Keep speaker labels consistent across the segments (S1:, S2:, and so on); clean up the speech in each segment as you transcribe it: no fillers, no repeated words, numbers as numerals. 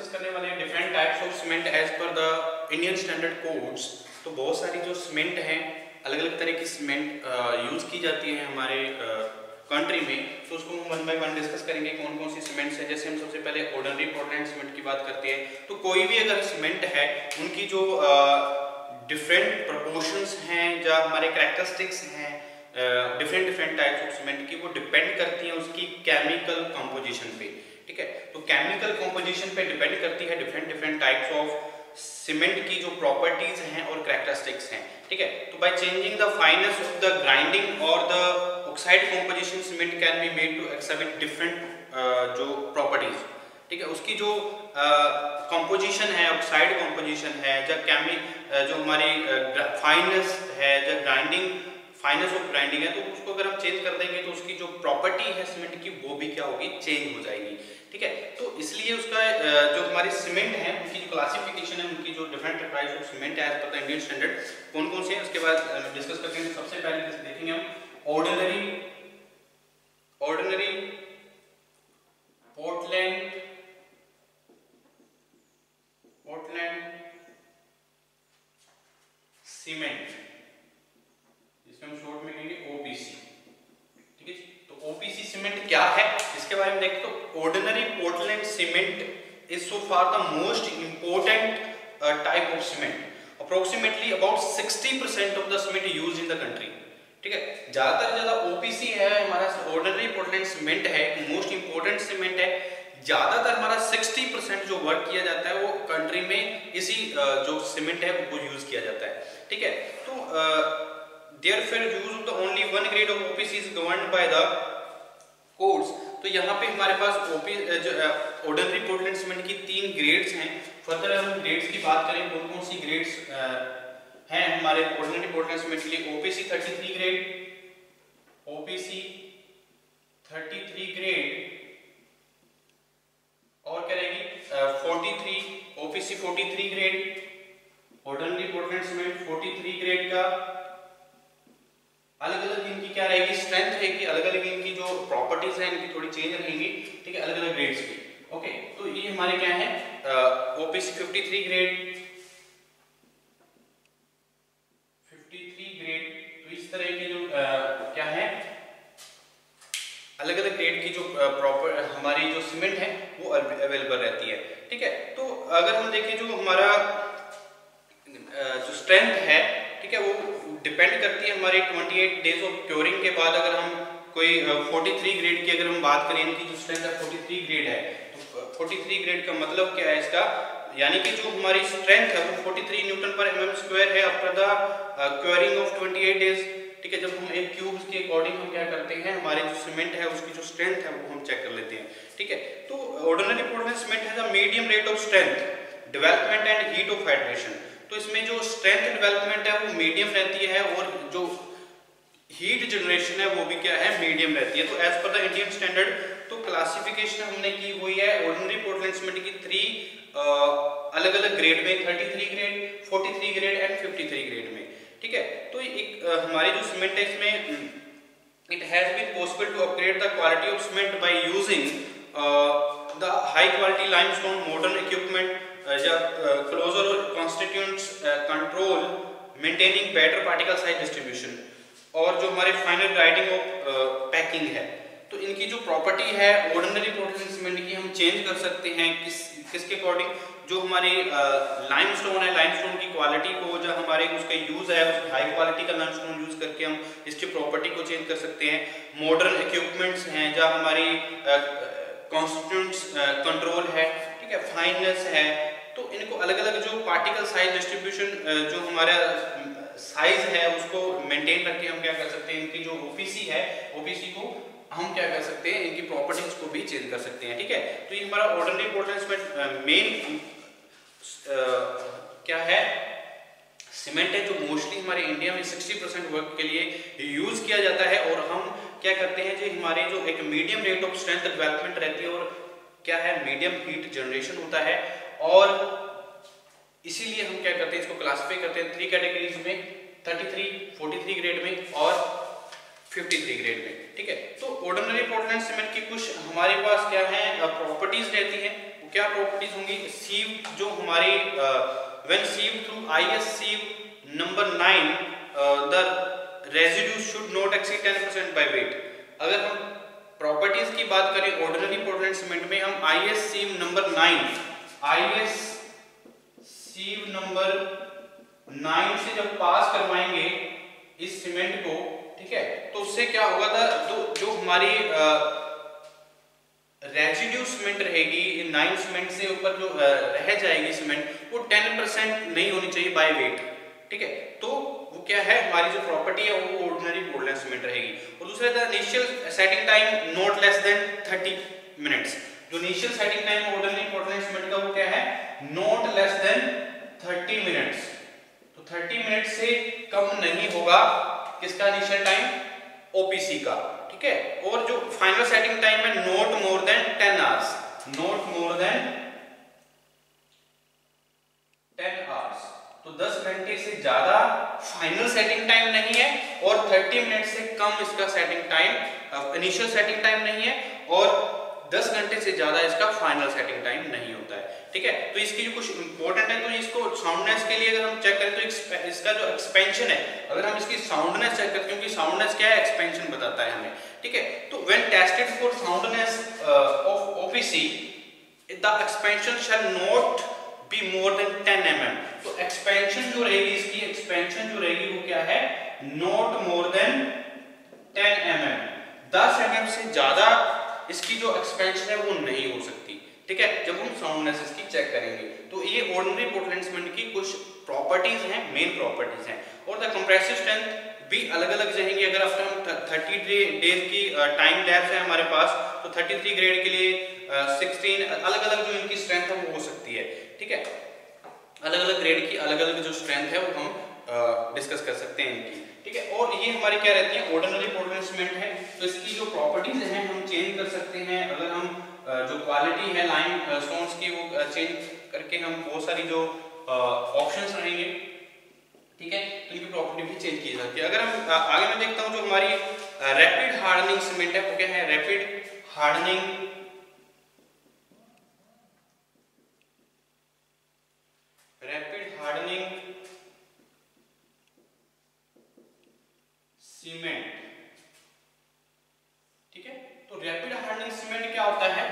S1: Discuss करने वाले हैं different types of cement as per the Indian standard codes. तो बहुत सारी जो सीमेंट हैं, अलग अलग तरह की सीमेंट यूज़ की जाती है हमारे कंट्री में। तो उसको हम वन बाय वन डिस्कस करेंगे कौन कौन सी सीमेंट्स है। जैसे हम सबसे पहले ऑर्डिनरी पोर्टलैंड सीमेंट की बात करते हैं, तो कोई भी अगर सीमेंट है उनकी जो डिफरेंट प्रोपोर्शंस हैं या हमारे कैरेक्टरिस्टिक्स हैं डिफरेंट टाइप्स ऑफ सीमेंट की, वो डिपेंड करती हैं उसकी केमिकल कंपोजिशन पे। ठीक है, तो केमिकल कंपोजिशन पे डिपेंड करती है डिफरेंट टाइप्स ऑफ सीमेंट की जो प्रॉपर्टीज हैं और कैरेक्टरिस्टिक्स हैं। ठीक है, तो by changing the fineness of the grinding और the oxide composition cement can be made to exhibit different जो प्रॉपर्टीज। ठीक है, उसकी जो कंपोजिशन है, ऑक्साइड कंपोजिशन है, जो हमारी फाइनेस है, जो ग्राइंडिंग फाइनेस ऑफ ग्राइंडिंग है, तो उसको अगर हम चेंज कर देंगे तो उसकी जो प्रॉपर्टी है सीमेंट की वो भी क्या होगी, चेंज हो जाएगी। ठीक है, तो इसलिए उसका जो हमारी सीमेंट है उनकी जो क्लासिफिकेशन है, उनकी जो डिफरेंट टाइप्स ऑफ सीमेंट है as per the Indian standard कौन कौन से हैं उसके बाद डिस्कस करते हैं। सबसे पहले देखेंगे हम ऑर्डिनरी पोर्टलैंड सीमेंट, जिसको हम शॉर्ट में कहेंगे ओपीसी। ठीक है, तो ओपीसी सीमेंट क्या है इसके बारे में देखते। तो ordinary Portland cement is so far the most important type of cement. Approximately about 60% of the cement used in the country. ठीक है, ज्यादा ओपीसी है हमारा, ऑर्डिनरी पोर्टलैंड सीमेंट है, मोस्ट इंपोर्टेंट सीमेंट है। ज्यादातर हमारा 60% जो वर्क किया जाता है वो कंट्री में इसी जो सीमेंट है वो यूज किया जाता है। ठीक है, तो therefore use of the only one grade of OPC is governed by the codes। तो यहाँ पे हमारे पास ऑर्डिनरी पोर्टलैंड सीमेंट की 3 ग्रेड्स हैं। फर्दर हम ग्रेड्स की बात करें कौन कौन सी ग्रेड्स हैं हमारे ऑर्डिनरी पोर्टलैंड सीमेंट के लिए। OPC 33 ग्रेड, OPC 33 ग्रेड, और क्या रहेगी 43, OPC 43 grade, ordinary Portland cement 43 grade का। अलग अलग इनकी क्या रहेगी, स्ट्रेंथ रहेगी, अलग अलग इनकी जो प्रॉपर्टीज हैं इनकी थोड़ी चेंज रहेंगी। ठीक है, अलग अलग ग्रेड्स की। ओके, तो ये हमारे क्या है OPC 53 ग्रेड, 53 ग्रेड। तो इस तरह की जो क्या है अलग अलग ग्रेड की जो प्रॉपर हमारी जो सीमेंट है वो अवेलेबल रहती है। ठीक है, तो अगर हम देखें जो हमारा जो स्ट्रेंथ है, ठीक है, वो डिपेंड करती है हमारी 28 डेज ऑफ क्योरिंग के बाद। अगर हम कोई 43 ग्रेड की अगर हम बात करें, इनकी जो स्ट्रेंथ है 43 ग्रेड है, तो 43 ग्रेड का मतलब क्या है इसका, यानी कि जो हमारी स्ट्रेंथ है वो 43 न्यूटन पर mm स्क्वायर है after the curing of 28 days. ठीक है, जब हम एक क्यूब के अकॉर्डिंग हम क्या करते हैं, हमारे जो सीमेंट है उसकी जो स्ट्रेंथ है वो हम चेक कर लेते हैं। ठीक है, तो ordinary Portland cement has a medium rate of strength development and heat of hydration. तो इसमें जो स्ट्रेंथ डेवलपमेंट है वो मीडियम रहती है और जो हीट जनरेशन है वो भी क्या है, मीडियम रहती है। तो as per the Indian standard तो क्लासिफिकेशन हमने की हुई है ऑर्डिनरी पोर्टलैंड सीमेंट की 3 अलग अलग ग्रेड में, 33 ग्रेड, 43 ग्रेड एंड 53 ग्रेड में। ठीक है, तो एक हमारी जो सीमेंट है इसमें it has been possible to upgrade the quality of cement by using the high quality limestone modern equipment या closer constituents control maintaining better particle size distribution, और जो हमारे फाइनल ग्राइंडिंग ऑफ पैकिंग है। तो इनकी जो प्रॉपर्टी है ordinary Portland cement की हम चेंज कर सकते हैं किसके अकॉर्डिंग, जो हमारी लाइमस्टोन है, लाइमस्टोन की क्वालिटी को, जो हमारे उसका यूज है उस हाई क्वालिटी का लाइमस्टोन यूज करके हम इसकी प्रॉपर्टी को चेंज कर सकते हैं। मॉडर्न इक्विपमेंट्स हैं जहाँ हमारी कॉन्स्टिट्यूएंट्स कंट्रोल है, ठीक है, फाइननेस है। तो इनको अलग अलग जो पार्टिकल साइज डिस्ट्रीब्यूशन जो हमारा साइज है उसको मेंटेन रख के हम क्या कर सकते हैं, इनकी जो ओपीसी है ओपीसी को हम क्या कर सकते हैं, इनकी प्रॉपर्टीज को भी चेंज कर सकते हैं। ठीक है, तो ये हमारा ऑर्डिनरी पोर्टलैंड सीमेंट मेन क्या है, सीमेंट है जो मोस्टली हमारे इंडिया में 60% वर्क के लिए यूज किया जाता है। और हम क्या करते हैं, जो हमारे जो एक medium rate of strength development रहती है और क्या है मीडियम हीट जनरेशन होता है, और इसीलिए हम क्या करते हैं, इसको क्लासिफाई करते हैं 3 कैटेगरीज में, 33, 43 ग्रेड में और 53 ग्रेड में। ठीक है, तो ऑर्डिनरी पोर्टलैंड सीमेंट की कुछ हमारे पास क्या है प्रॉपर्टीज रहती हैं, तो क्या प्रॉपर्टीज होंगी? सीव जो हमारी when sieve through IS sieve number 9 the residue should not exceed 10% by weight. अगर हम प्रॉपर्टीज की बात करें ऑर्डिनरी पोर्टलैंड सीमेंट में, हम IS सीव नंबर 9 से जब पास करवाएंगे इस सीमेंट को, ठीक है, तो उससे क्या होगा था, तो जो हमारी रेजिड्यू सीमेंट रहेगी 9 सीमेंट से ऊपर जो रह जाएगी सीमेंट, वो 10% नहीं होनी चाहिए बाय वेट, ठीक है। तो वो क्या है, हमारी जो प्रॉपर्टी है वो ऑर्डिनरी पोर्टलैंड सीमेंट रहेगी। और दूसरा था initial setting time not less than 30 minutes. जो initial setting time ordinary Portland cement का वो क्या है, नॉट लेस देन 30 मिनट्स। तो 30 मिनट से कम नहीं होगा किसका इनिशियल टाइम, OPC का, ठीक है। और जो फाइनल सेटिंग टाइम है not more than 10 hours, not more than 10 hours. तो 10 घंटे से ज्यादा फाइनल सेटिंग टाइम नहीं है और 30 मिनट से कम इसका setting time initial setting time नहीं है और 10 घंटे से ज्यादा इसका फाइनल सेटिंग टाइम नहीं होता है, ठीक है। तो इसकी जो कुछ इंपॉर्टेंट है, तो इसको साउंडनेस के लिए अगर हम चेक करें तो इसका जो एक्सपेंशन है, अगर हम इसकी साउंडनेस चेक करें, क्योंकि साउंडनेस क्या है, एक्सपेंशन बताता है हमें, ठीक है। तो when tested for soundness of OPC the expansion shall not be more than 10 mm। तो एक्सपेंशन जो रहेगी, इसकी एक्सपेंशन जो रहेगी वो क्या है, not more than 10 mm। 10 mm से ज्यादा इसकी जो एक्सपेंशन है वो नहीं हो सकती, ठीक है, जब हम साउंडनेस इसकी चेक करेंगे। तो ये ऑर्डिनरी पोर्टलैंड सीमेंट की कुछ प्रॉपर्टीज हैं, मेन प्रॉपर्टीज हैं। और द कंप्रेसिव स्ट्रेंथ भी अलग अलग रहेंगी। अगर आफ्टर हम 30 डेज की टाइम लैप्स है हमारे पास, तो 33 ग्रेड के लिए 16 अलग अलग जो इनकी स्ट्रेंथ है वो हो सकती है, ठीक है। अलग अलग ग्रेड की अलग अलग जो स्ट्रेंथ है वो हम डिस्कस कर सकते हैं इनकी, ठीक है। और ये हमारी क्या रहती है, ऑर्डिनरी पोर्टलैंड सीमेंट है, तो इसकी जो प्रॉपर्टीज हैं हम चेंज कर सकते हैं। अगर हम जो क्वालिटी है लाइम स्टोन्स की वो चेंज करके हम बहुत सारी जो ऑप्शंस रहेंगे, ठीक है, तो इनकी प्रॉपर्टी भी चेंज की जाती है। अगर हम आगे मैं देखता हूं जो हमारी रैपिड हार्डनिंग सीमेंट है वो क्या है, रैपिड हार्डनिंग सीमेंट, ठीक है। तो रैपिड हार्डनिंग सीमेंट क्या होता है,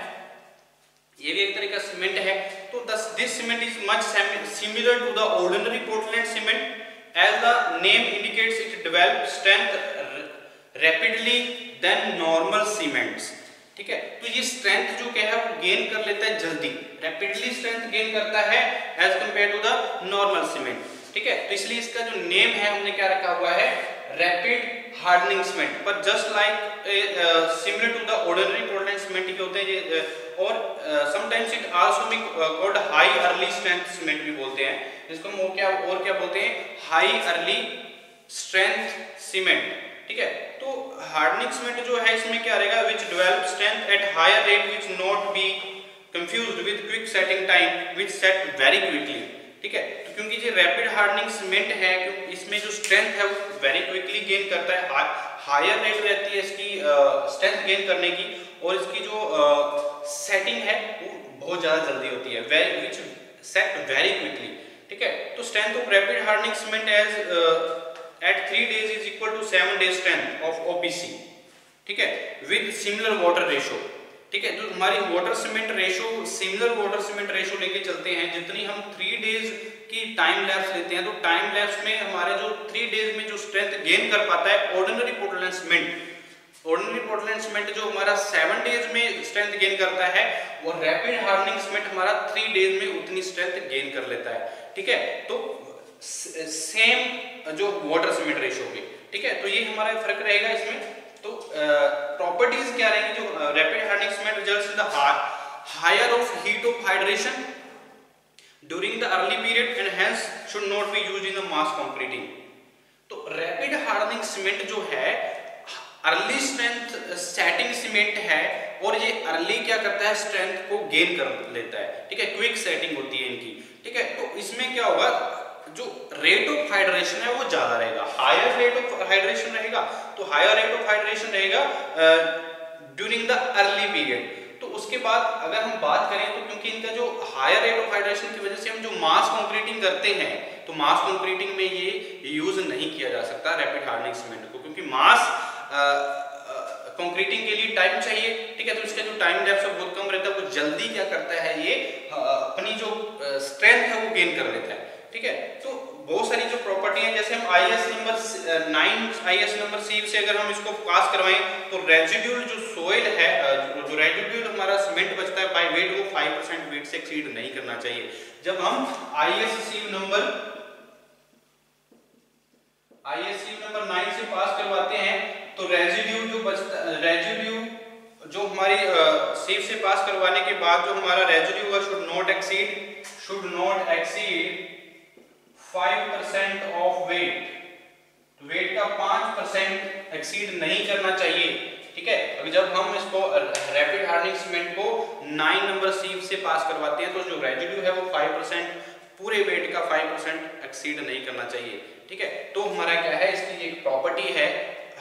S1: ये भी एक तरह का सीमेंट है। तो this cement is much similar to the ordinary Portland cement as the name indicates, it develop strength rapidly than normal cements, ठीक है। तो ये स्ट्रेंथ जो क्या है वो गेन कर लेता है जल्दी, रैपिडली स्ट्रेंथ गेन करता है as compare to the normal cement, ठीक है। तो इसलिए इसका जो नेम है हमने क्या रखा हुआ है, रैपिड हार्डनिंग सीमेंट। पर just like similar to the ordinary Portland cement के होते हैं ये, और sometimes it also be called high early strength cement भी बोलते हैं, जिसको हम क्या बोलते हैं, हाई अर्ली स्ट्रेंथ सीमेंट, ठीक है। तो हार्डनिंग सीमेंट जो है इसमें क्या रहेगा, which develop strength at higher rate which not be confused with quick setting time which set very quickly, ठीक है। तो क्योंकि ये रैपिड हार्डनिंग सीमेंट है, क्योंकि इसमें जो स्ट्रेंथ है वो वेरी क्विकली गेन करता है, हायर रेट रहती है इसकी स्ट्रेंथ गेन करने की, और इसकी जो सेटिंग है वो बहुत ज्यादा जल्दी होती है, विच सेट वेरी क्विकली, ठीक है। तो strength of rapid hardening cement as at 3 days is equal to 7 days strength of OPC, ठीक है, with similar water ratio, ठीक है। जो हमारी water cement ratio, similar water cement ratio लेके चलते हैं, जितनी हम 3 डेज की टाइम लैप्स लेते हैं, तो टाइम लैप्स में हमारे जो 3 डेज में जो स्ट्रेंथ गेन कर पाता है ऑर्डिनरी पोर्टलैंड सीमेंट जो हमारा 7 डेज में स्ट्रेंथ गेन करता है, और रैपिड हार्डनिंग सीमेंट हमारा 3 डेज में उतनी स्ट्रेंथ गेन कर लेता है, ठीक है। तो सेम जो वाटर सीमेंट रेशो पे, ठीक है। तो ये हमारा फर्क रहेगा इसमें। तो प्रॉपर्टीज क्या रहेंगी, जो rapid hardening cement results in the higher of heat of hydration during the early period and hence should not be used in the mass concreting. तो रैपिड हार्डनिंग सीमेंट जो है अर्ली स्ट्रेंथ सेटिंग सीमेंट है, और ये early क्या करता है, strength को गेन कर लेता है, ठीक है, क्विक सेटिंग होती है इनकी, ठीक है। तो इसमें क्या होगा, जो रेट ऑफ हाइड्रेशन है वो ज्यादा रहेगा, हायर रेट ऑफ हाइड्रेशन रहेगा, तो हायर रेट ऑफ हाइड्रेशन रहेगा ड्यूरिंग द अर्ली पीरियड। तो उसके बाद अगर हम बात करें तो क्योंकि इनका जो हायर रेट ऑफ हाइड्रेशन की वजह से हम जो मास कंक्रीटिंग करते हैं तो मास कंक्रीटिंग में ये यूज नहीं किया जा सकता रैपिड हार्डनिंग सीमेंट को, क्योंकि मास कंक्रीटिंग के लिए टाइम चाहिए, ठीक है। तो इसका जो टाइम डेप्थ बहुत कम रहता है, वो जल्दी क्या करता है, ये अपनी जो स्ट्रेंथ है वो गेन कर लेता है, ठीक है। तो बहुत सारी जो प्रॉपर्टी है, जैसे हम IS number 9 IS number C से अगर हम इसको पास करवाएं तो रेजिड्यूल जो सोइल है, जो रेजिड्यूल हमारा सीमेंट बचता है बाय वेट, वो 5% वेट से एक्सीड नहीं करना चाहिए। जब हम आईएस नंबर 9 से पास करवाते हैं तो रेजिड्यू जो बचता, रेजिड्यू जो हमारी सीव से पास करवाने के बाद जो हमारा रेजिड्यू है should not exceed 5% of weight, तो वेट का 5% एक्सीड नहीं करना चाहिए, ठीक है। अब जब हम इसको रैपिड हार्डनिंग सीमेंट को 9 नंबर सीव से पास करवाते हैं तो जो रेजिड्यू है वो 5%, पूरे वेट का 5% एक्सीड नहीं करना चाहिए, ठीक है। तो हमारा क्या है, इसकी एक प्रॉपर्टी है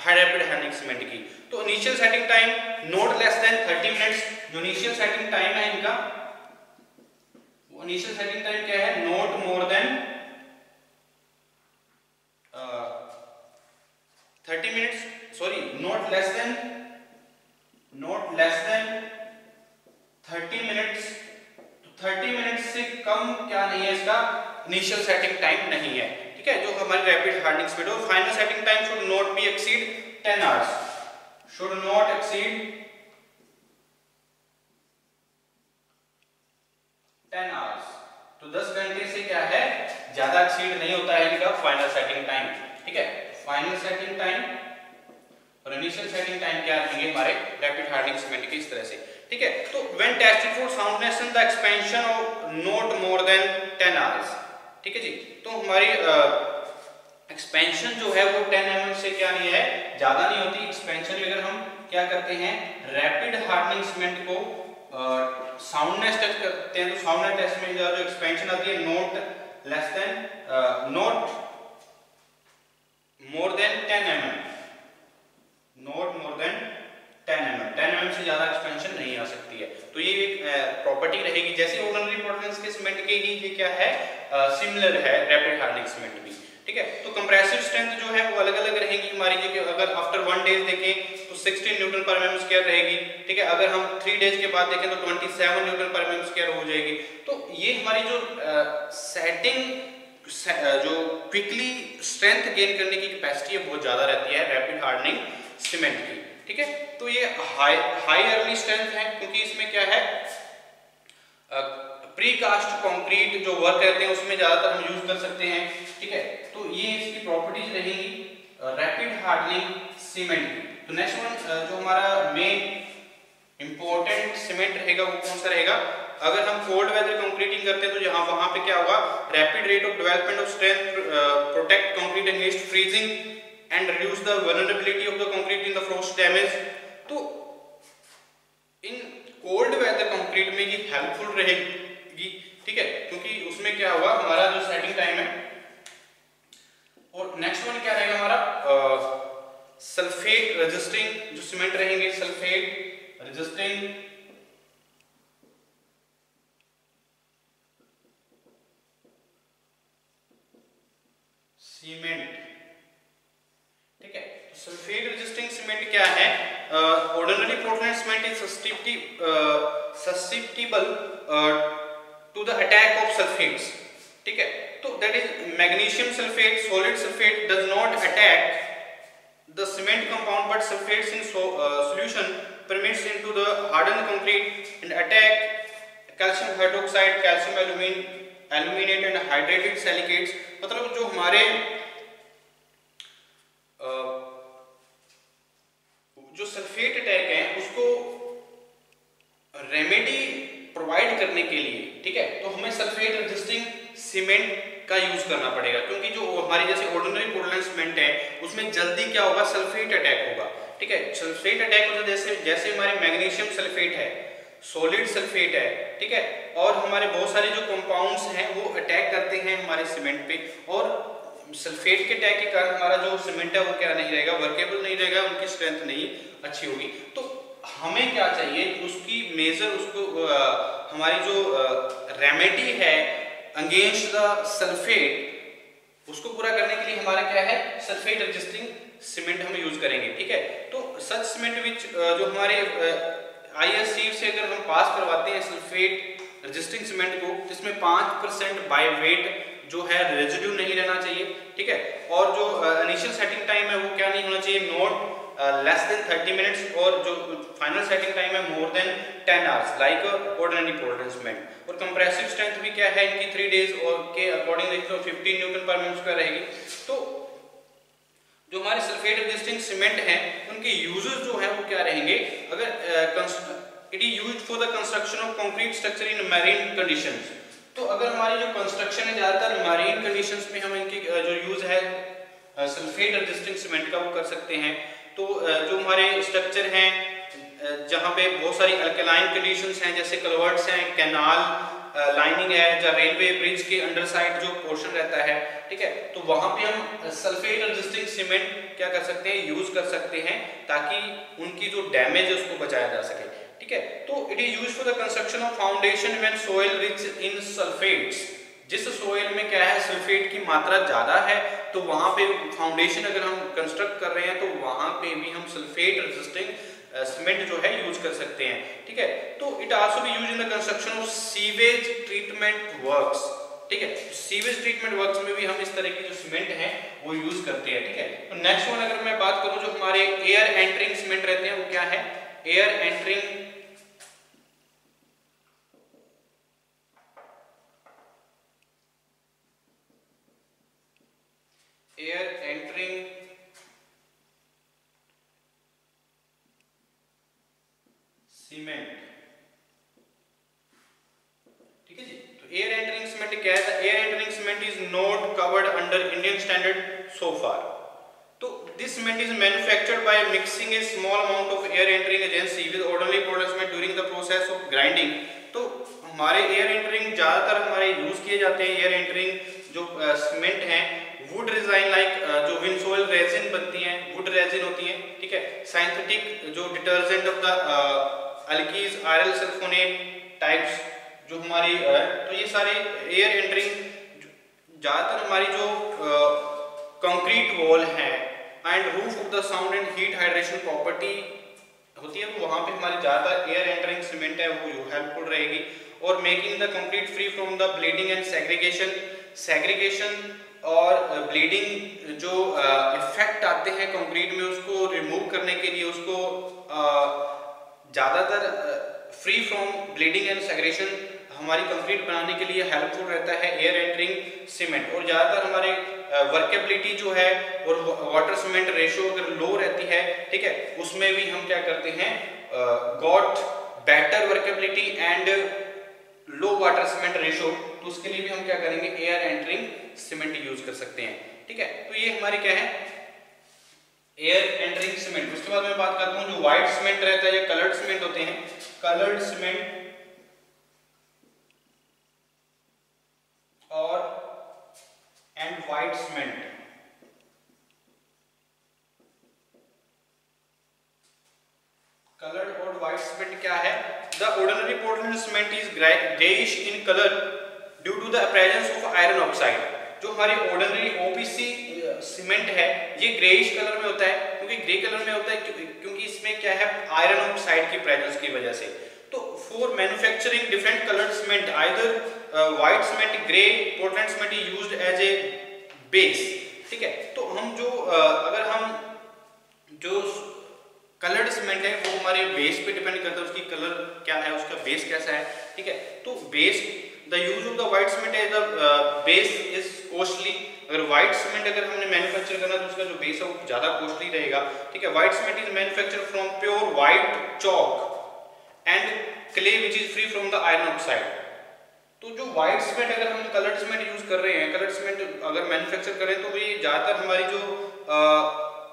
S1: रैपिड हार्डनिंग सीमेंट की। तो initial setting time not less than 30 minutes, जो इनिशियल सेटिंग टाइम है इनका, वो इनिशियल सेटिंग टाइम क्या है, not more than 30 minutes, sorry not less than 30 minutes. तो 30 मिनट्स से कम क्या नहीं है, इसका इनिशियल सेटिंग टाइम नहीं है, ठीक है, जो हमारी रैपिड हार्डनिंग स्पीड हो। Final setting time should not be exceed 10 hours, should not exceed 10 hours. तो 10 घंटे से क्या है, ज्यादा एक्सीड नहीं होता है इनका फाइनल सेटिंग टाइम, ठीक है। फाइनल सेटिंग टाइम और इनिशियल सेटिंग टाइम क्या रहेंगे हमारे रैपिड हार्डनिंग सीमेंट के, इस तरह से, ठीक है। तो when tested for soundness and the expansion of not more than 10 hours, ठीक है जी। तो हमारी एक्सपेंशन जो है वो 10 mm से क्या नहीं है, ज्यादा नहीं होती। एक्सपेंशन अगर हम क्या करते हैं, रैपिड हार्डनिंग सीमेंट को साउंडनेस टेस्ट करते हैं, तो साउंडनेस टेस्ट में जो एक्सपेंशन आती है not less then not more than 10 mm, not more than 10 mm, 10 mm से ज्यादा एक्सपेंशन नहीं आ सकती है। तो ये एक प्रॉपर्टी रहेगी, जैसे ऑर्डिनरी पोर्टलैंड के सीमेंट के ही ये क्या है, सिमिलर है रैपिड हार्डनिंग सीमेंट भी, ठीक है। तो कंप्रेसिव स्ट्रेंथ जो है वो अलग अलग रहेगी हमारी, अगर आफ्टर 1 डेज देखें तो 16 न्यूटन पर mm स्क्वायर रहेगी, ठीक है। अगर हम 3 डेज के बाद देखें तो 27 न्यूटन पर mm स्क्वायर हो जाएगी। तो ये हमारी जो सेटिंग जो क्विकली स्ट्रेंथ गेन करने की कैपेसिटी है बहुत ज्यादा रहती है रैपिड हार्डनिंग सीमेंट की, ठीक है। तो ये हाई अर्ली स्ट्रेंथ है, क्योंकि इसमें क्या है, प्रीकास्ट कंक्रीट जो वर्क रहते हैं उसमें ज्यादातर हम यूज कर सकते हैं, ठीक है। तो ये इसकी प्रॉपर्टीज रहेंगी रैपिड हार्डनिंग सीमेंट की। तो नेक्स्ट वन जो हमारा मेन इंपॉर्टेंट सीमेंट रहेगा वो कौन सा रहेगा, अगर हम कोल्ड वेदर कंक्रीटिंग करते हैं तो यहाँ वहां पे क्या होगा, rapid rate of development of strength protect concrete against freezing and reduce the vulnerability of the concrete in the Frost damage. तो इन कोल्ड वेदर कंक्रीट में ये हेल्पफुल रहेगी, ठीक है, क्योंकि उसमें क्या होगा, हमारा जो सेटिंग टाइम है। और नेक्स्ट वन क्या रहेगा हमारा, सल्फेट रेजिस्टिंग जो सीमेंट रहेंगे, सल्फेट रेजिस्टिंग सीमेंट, ठीक है। तो सल्फेट रेजिस्टिंग सीमेंट क्या है, ordinary Portland cement is susceptible to the attack of sulphates, ठीक है। तो that is magnesium sulphate, solid sulphate does not attack the cement compound, but sulfates in solution permits into the hardened concrete and attack calcium hydroxide, calcium aluminate and hydrated silicates। मतलब जो हमारे जो sulphate attack है उसको remedy provide करने के लिए, ठीक है, तो हमें सल्फेट रेजिस्टिंग सीमेंट का यूज करना पड़ेगा, क्योंकि जो हमारी जैसे ऑर्डिनरी पोर्टलैंड सीमेंट है उसमें जल्दी क्या होगा, सल्फेट अटैक होगा, ठीक है। सल्फेट अटैक होता है जैसे हमारे मैग्नीशियम सल्फेट है, सॉलिड सल्फेट है, ठीक है, और हमारे बहुत सारे जो कंपाउंड्स हैं वो अटैक करते हैं हमारे सीमेंट पे, और सल्फेट के अटैक के कारण हमारा जो सीमेंट है वो क्या नहीं रहेगा, वर्केबल नहीं रहेगा, उनकी स्ट्रेंथ नहीं अच्छी होगी। तो हमें क्या चाहिए, उसकी मेजर उसको हमारी जो रेमेडी है अगेंस्ट द सल्फेट, उसको पूरा करने के लिए हमारा क्या है, सल्फेट रेजिस्टिंग सीमेंट हम यूज करेंगे। ठीक है, तो सच सीमेंट विच जो हमारे ISC से अगर हम पास करवाते हैं सल्फेट रेजिस्टिंग सीमेंट को, जिसमें 5% बाय वेट जो है रेजिड्यू नहीं रहना चाहिए। ठीक है, और जो इनिशियल सेटिंग टाइम है वो क्या नहीं होना चाहिए, नॉट लेस देन 30 मिनट्स, और जो फाइनल सेटिंग टाइम है more than 10 hours like ordinary Portland cement. और कंप्रेसिव स्ट्रेंथ भी क्या है इनकी 3 डेज और के अकॉर्डिंग देखते हो 15 न्यूटन पर मीटर स्क्वायर रहेगी। तो जो हमारे सल्फेट रेजिस्टिंग सीमेंट है उनके यूजेस जो है वो क्या रहेंगे, अगर it is used for the construction of concrete structure in marine conditions. तो अगर हमारी जो कंस्ट्रक्शन है ज्यादातर मैरीन कंडीशंस में हम इनकी जो यूज है सल्फेट रेजिस्टिंग सीमेंट का वो कर सकते हैं। तो जो हमारे स्ट्रक्चर हैं जहाँ पे बहुत सारी अल्कलाइन कंडीशंस हैं, जैसे कलवर्ट्स हैं, कैनाल लाइनिंग है, या रेलवे ब्रिज के अंडर साइड जो पोर्शन रहता है, ठीक है, तो वहां पे हम सल्फेट रेजिस्टिंग सीमेंट क्या कर सकते हैं, यूज कर सकते हैं, ताकि उनकी जो डैमेज है उसको बचाया जा सके। ठीक है, तो it is used for the construction of foundation when soil rich in sulphates. जिस सोइल में क्या है सल्फेट की मात्रा ज्यादा है, तो वहां पे फाउंडेशन अगर हम कंस्ट्रक्ट कर रहे हैं तो वहां पे भी हम सल्फेट रेजिस्टिंग सीमेंट जो है यूज कर सकते हैं। ठीक है, तो it also B used in the construction of sewage treatment works. ठीक है, सीवेज ट्रीटमेंट वर्क्स में भी हम इस तरह की जो सीमेंट है वो यूज करते हैं। ठीक है, तो नेक्स्ट वन अगर मैं बात करूं जो हमारे एयर एंटरिंग सीमेंट रहते हैं वो क्या है, एयर एंटरिंग सीमेंट। ठीक है जी, तो एयर एंटरिंग सीमेंट क्या है, air entering cement is not covered under Indian standard so far. तो this cement is manufactured by mixing a small amount of air entering agency with ordinary products cement during the process of grinding. तो हमारे air entering ज्यादातर हमारे use किए जाते हैं, air entering जो cement है, वुड रेजिन लाइक जो विंसोइल रेजिन बनती हैं, वुड रेजिन होती हैं। ठीक है, सिंथेटिक जो डिटर्जेंट ऑफ द अल्कीज आयरल सल्फोनेट टाइप्स जो हमारी तो ये सारे एयर एंटरिंग ज्यादातर हमारी जो कंक्रीट वॉल है and roof of the sound and heat hydration property होती है, तो वहां पे हमारी ज्यादातर एयर एंटरिंग सीमेंट है वो हेल्पफुल रहेगी। और making the concrete free from the bleeding and segregation और ब्लीडिंग जो इफेक्ट आते हैं कंक्रीट में उसको रिमूव करने के लिए, उसको ज्यादातर free from bleeding and segregation हमारी कंक्रीट बनाने के लिए हेल्पफुल रहता है एयर एंटरिंग सीमेंट। और ज्यादातर हमारे वर्केबिलिटी जो है और वाटर सीमेंट रेशियो अगर लो रहती है, ठीक है, उसमें भी हम क्या करते हैं, got better workability and low water cement ratio, तो उसके लिए भी हम क्या करेंगे, एयर एंटरिंग सीमेंट यूज कर सकते हैं। ठीक है, तो ये हमारी क्या है, एयर एंटरिंग सीमेंट। उसके बाद मैं बात करता हूं जो व्हाइट सीमेंट रहता है या कलर्ड सीमेंट होते हैं, कलर्ड सीमेंट और एंड व्हाइट सीमेंट। कलर्ड और व्हाइट सीमेंट क्या है, the ordinary Portland cement is greyish in colour due to the presence of iron oxide. जो हमारी ऑर्डिनरी ओपीसी सीमेंट है ये ग्रेइश कलर में होता है, क्योंकि ग्रे कलर में होता है क्योंकि इसमें क्या है, आयरन ऑक्साइड की प्रेजेंस की वजह से। तो for manufacturing different coloured cement either white cement, grey Portland cement is used as a base. ठीक है, तो हम जो अगर हम जो कलर्ड सीमेंट है वो हमारे बेस पे डिपेंड करता है, उसकी कलर क्या है, उसका बेस कैसा है। ठीक है, तो base the use of the white cement as the base is costly. अगर व्हाइट सीमेंट अगर हमने मैन्युफैक्चर करना तो उसका जो बेस है वो ज्यादा कॉस्टली रहेगा। ठीक है, white cement is manufactured from pure white chalk and clay which is free from the iron oxide. तो जो व्हाइट सीमेंट अगर हम कलर्ड सीमेंट यूज कर रहे हैं, कलर्ड सीमेंट अगर मैन्युफैक्चर करें तो ये ज्यादातर हमारी जो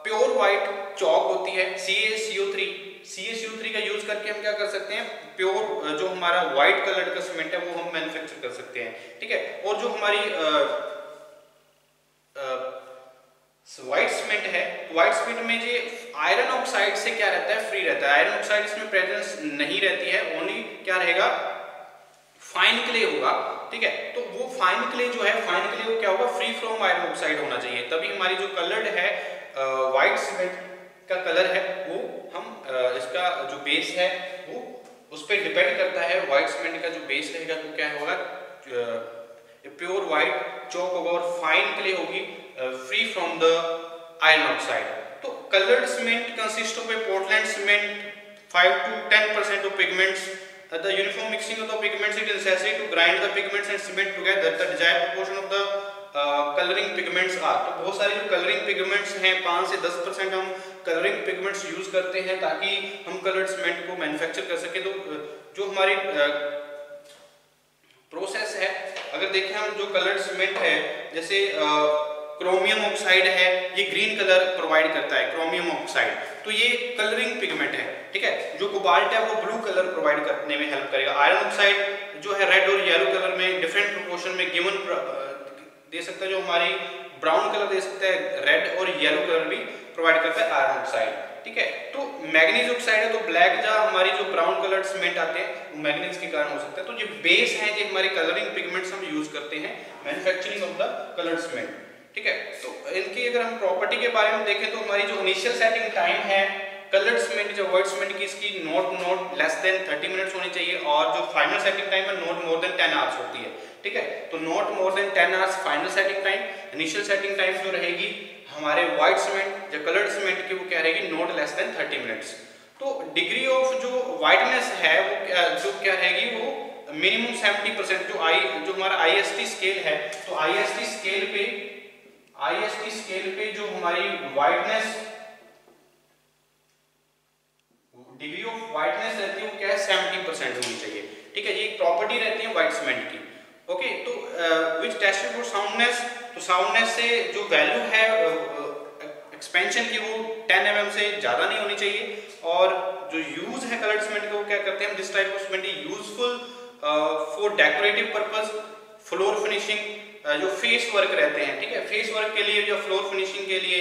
S1: प्योर व्हाइट चॉक होती है CaCO3 का यूज करके हम क्या कर सकते हैं, प्योर जो हमारा व्हाइट कलर का सीमेंट है वो हम मैन्युफैक्चर कर सकते हैं। ठीक है, और जो हमारी व्हाइट सीमेंट है, व्हाइट सीमेंट में जो आयरन ऑक्साइड से क्या रहता है, फ्री रहता है। आयरन ऑक्साइड इसमें प्रेजेंस नहीं रहती है, ओनली क्या रहेगा, फाइन क्ले होगा, ठीक है। तो वो फाइन क्ले जो है, फाइन क्ले वो क्या होगा, फ्री फ्रॉम आयरन ऑक्साइड होना चाहिए, तभी हमारी जो कलर्ड है व्हाइट सीमेंट का कलर है वो हम इसका जो बेस है वो उस पर डिपेंड करता है। व्हाइट सीमेंट का जो बेस रहेगा वो क्या होगा, प्योर व्हाइट चौक होगा और फाइन क्ले होगी free from the iron oxide. तो coloured cement consist of a Portland cement 5 to 10% of pigments. The uniform mixing of the pigments is necessary to grind the pigments and cement together. The desired proportion of the coloring pigments are. तो बहुत सारे जो coloring pigments हैं 5 से 10% हम coloring pigments use करते हैं ताकि हम colored cement को मैन्युफैक्चर कर सके। तो जो हमारी प्रोसेस है, अगर देखें हम जो कलर्ड सीमेंट है, जैसे क्रोमियम ऑक्साइड है, ये ग्रीन कलर प्रोवाइड करता है, क्रोमियम ऑक्साइड, तो ये कलरिंग पिगमेंट है, ठीक है। जो कोबाल्ट है वो ब्लू कलर प्रोवाइड करने में हेल्प करेगा। आयरन ऑक्साइड जो है रेड और येलो कलर में डिफरेंट प्रोपोर्शन में गिवन दे सकता है, जो हमारी ब्राउन कलर दे सकता है, रेड और येलो कलर भी प्रोवाइड करता है आयरन ऑक्साइड, ठीक है। तो मैग्नीज ऑक्साइड है, तो ब्लैक जो हमारी जो ब्राउन कलर्ड सीमेंट आते हैं वो मैग्नीज के कारण हो सकता है। तो ये बेस है, जो हमारे कलरिंग पिगमेंट्स हम यूज करते हैं manufacturing of the coloured cement, ठीक है। तो इनकी अगर हम प्रॉपर्टी के बारे में देखें तो हमारी जो इनिशियल सेटिंग टाइम है कलर्ड सीमेंट जो व्हाइट सीमेंट की, इसकी नॉट लेस देन 30 मिनट्स होनी चाहिए, और जो फाइनल सेटिंग टाइम है नॉट मोर देन 10 आवर्स होती है, ठीक है। तो not more than 10 hours final setting time. Initial setting time जो रहेगी हमारे व्हाइट सीमेंट या कलर्ड सीमेंट की वो क्या रहेगी, नॉट लेस देन 30 मिनट्स। तो डिग्री ऑफ जो व्हाइटनेस है वो जो क्या रहेगी, वो मिनिमम 70%। जो हमारा IST स्केल है, तो IST स्केल पे जो हमारी व्हाइटनेस, डिग्री ऑफ व्हाइटनेस रहती है वो क्या है, 70% होनी चाहिए, ठीक है। ये एक प्रॉपर्टी रहती है व्हाइट सीमेंट की, ओके। तो विच टेस्टेड फॉर साउंडनेस, तो साउंडनेस से जो वैल्यू है एक्सपेंशन की वो 10 mm से ज्यादा नहीं होनी चाहिए। और जो यूज है कलर्ड सीमेंट का वो क्या करते हैं हम, this type of cement is useful for decorative purpose, floor finishing, जो फेस वर्क रहते हैं, ठीक है। फेस वर्क के लिए या फ्लोर फिनिशिंग के लिए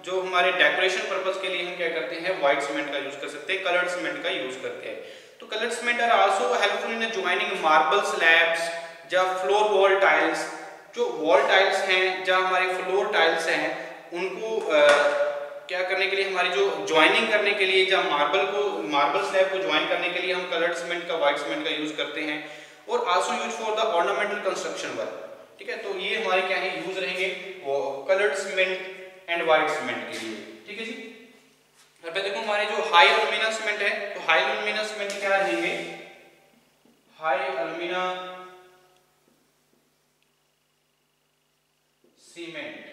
S1: जो हमारे डेकोरेशन पर्पस के लिए हम क्या करते हैं, व्हाइट सीमेंट का यूज कर सकते हैं, कलर्ड सीमेंट का यूज करते हैं। तो coloured cement are also helpful in joining marble slabs या फ्लोर वॉल टाइल्स। जो वॉल टाइल्स हैं या हमारे फ्लोर टाइल्स हैं उनको क्या करने के लिए, हमारी जो ज्वाइनिंग करने के लिए, या मार्बल स्लैब को ज्वाइन करने के लिए हम कलर्ड सीमेंट का, व्हाइट सीमेंट का यूज करते हैं। और also use for the ornamental construction work, ठीक है। तो ये हमारे क्या है, यूज रहेंगे वो coloured cement and white cement के लिए, ठीक है जी। अब देखो हमारे जो हाई एल्यूमिना सीमेंट है, तो हाई एल्यूमिना सीमेंट क्या रहेंगे, हाई एल्यूमिना सीमेंट।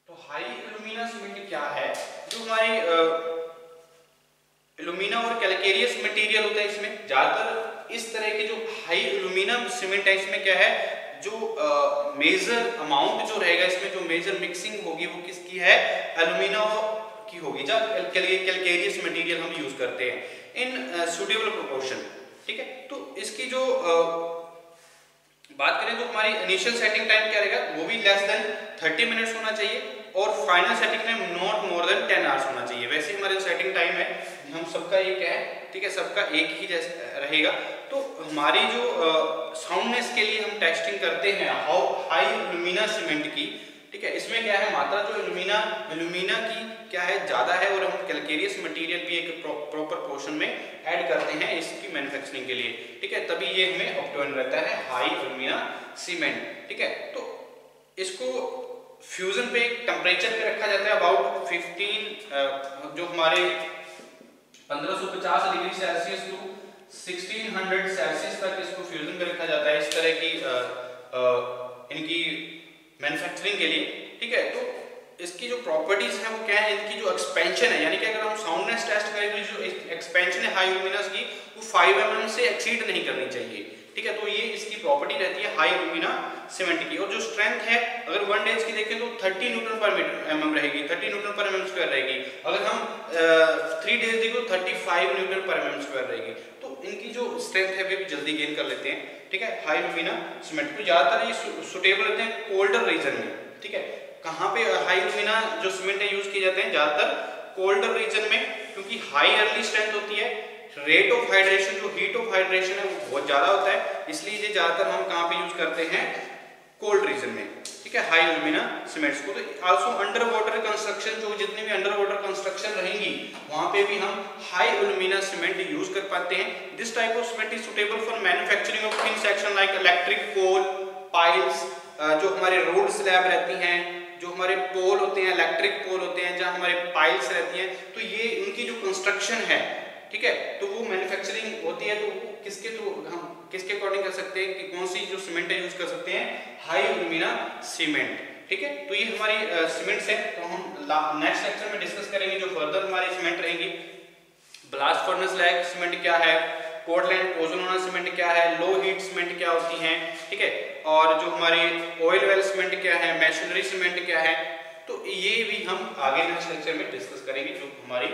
S1: तो हाई एल्यूमिना सीमेंट क्या है, जो हमारी एल्यूमिना और कैलकेरियस मटेरियल होता है, इसमें ज्यादातर इस तरह के जो हाई एल्यूमिना सीमेंट है इसमें क्या है, जो मेजर अमाउंट जो रहेगा इसमें, जो मेजर मिक्सिंग होगी वो किसकी है, एल्यूमिना की होगी, या कैलकेरियस मटेरियल हम यूज करते हैं इन सुटेबल प्रोपोर्शन, ठीक है। तो इसकी जो बात करें तो हमारी इनिशियल सेटिंग टाइम क्या रहेगा, वो भी लेस देन 30 मिनट्स होना चाहिए, और final setting time not more than 10 hours होना चाहिए। वैसे हमारे जो सेटिंग टाइम है हम सबका एक है, ठीक है, सबका एक ही जैसा रहेगा। तो हमारी जो साउंडनेस के लिए हम टेस्टिंग करते हैं हाई एल्यूमिना सीमेंट की, ठीक है। इसमें क्या है, मात्रा जो एल्यूमिना की क्या है, ज्यादा है, और हम कैलकेरियस मटेरियल भी एक प्रॉपर पोर्शन में ऐड करते हैं इसकी मैन्युफैक्चरिंग के लिए, ठीक है। तभी ये हमें ऑब्टेन रहता है हाई एल्यूमिना सीमेंट, ठीक है। तो इसको फ्यूजन पे टेम्परेचर पे रखा जाता है अबाउट 15 जो हमारे 1550 डिग्री सेल्सियस टू 1600 सेल्सियस तक इसको फ्यूजन पे रखा जाता है, इस तरह की इनकी मैन्युफैक्चरिंग के लिए, ठीक है। तो इसकी जो प्रॉपर्टीज हैं वो क्या है, इनकी जो एक्सपेंशन है, यानी कि अगर हम साउंडनेस टेस्ट करें तो जो एक्सपेंशन है हाई एल्यूमिना की वो 5 mm से एक्सीड नहीं करनी चाहिए, ठीक है। तो ये इसकी प्रॉपर्टी रहती है हाई एल्यूमिना सीमेंट की। और जो स्ट्रेंथ है अगर 1 डेज की देखें तो 30 न्यूटन पर mm रहेगी, 30 न्यूटन पर mm स्क्वायर रहेगी। अगर हम 3 डेज देखें तो 35 न्यूटन पर mm स्क्वायर रहेगी। तो इनकी जो स्ट्रेंथ है वे भी जल्दी गेन कर लेते हैं, ठीक है, हाई एल्यूमिना सीमेंट। तो ज्यादातर ये सुटेबल रहते हैं कोल्डर रीजन में, ठीक है। कहाँ पे हाई एल्यूमिना जो सीमेंट है यूज किए जाते हैं? ज्यादातर कोल्डर रीजन में, क्योंकि हाई अर्ली स्ट्रेंथ होती है, रेट ऑफ हाइड्रेशन जो हीट ऑफ हाइड्रेशन है वो बहुत ज्यादा होता है, इसलिए ये ज्यादातर हम कहाँ पे यूज करते हैं? कोल्ड रीजन में, ठीक है, हाई एल्यूमिना सीमेंट्स को। तो आल्सो अंडर वाटर कंस्ट्रक्शन, जो जितनी भी अंडर वाटर कंस्ट्रक्शन रहेंगी वहां पे भी हम हाई एल्यूमिना सीमेंट यूज कर पाते हैं। This type of cement is suitable for manufacturing of thin section like electric pole piles, जो हमारे रोड स्लैब रहती हैं, जो हमारे पोल होते हैं, इलेक्ट्रिक पोल होते हैं, जहां हमारे पाइल्स रहती हैं, तो ये उनकी जो कंस्ट्रक्शन है, ठीक है, तो वो मैन्युफैक्चरिंग होती है, तो किसके थ्रू हम किसके अकॉर्डिंग कर सकते हैं कि कौन सी जो सीमेंट है यूज कर सकते हैं? हाई एल्यूमिना सीमेंट, ठीक है। तो ये हमारी सीमेंट्स है, तो हम नेक्स्ट लेक्चर में डिस्कस करेंगे जो फर्दर हमारी सीमेंट रहेंगी। ब्लास्ट फर्नेस लैग सीमेंट क्या है, पोर्टलैंड पोज़ोलाना सीमेंट क्या है, लो हीट सीमेंट क्या होती हैं, ठीक है, और जो हमारी ऑयल वेल सीमेंट क्या है, मैशनरी सीमेंट क्या है, तो ये भी हम आगे नेक्स्ट लेक्चर में डिस्कस करेंगे, जो हमारी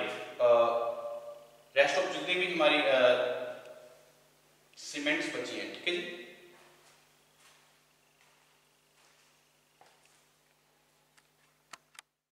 S1: रेस्ट ऑफ जितनी भी हमारी सीमेंट्स बची हैं, ठीक है जी।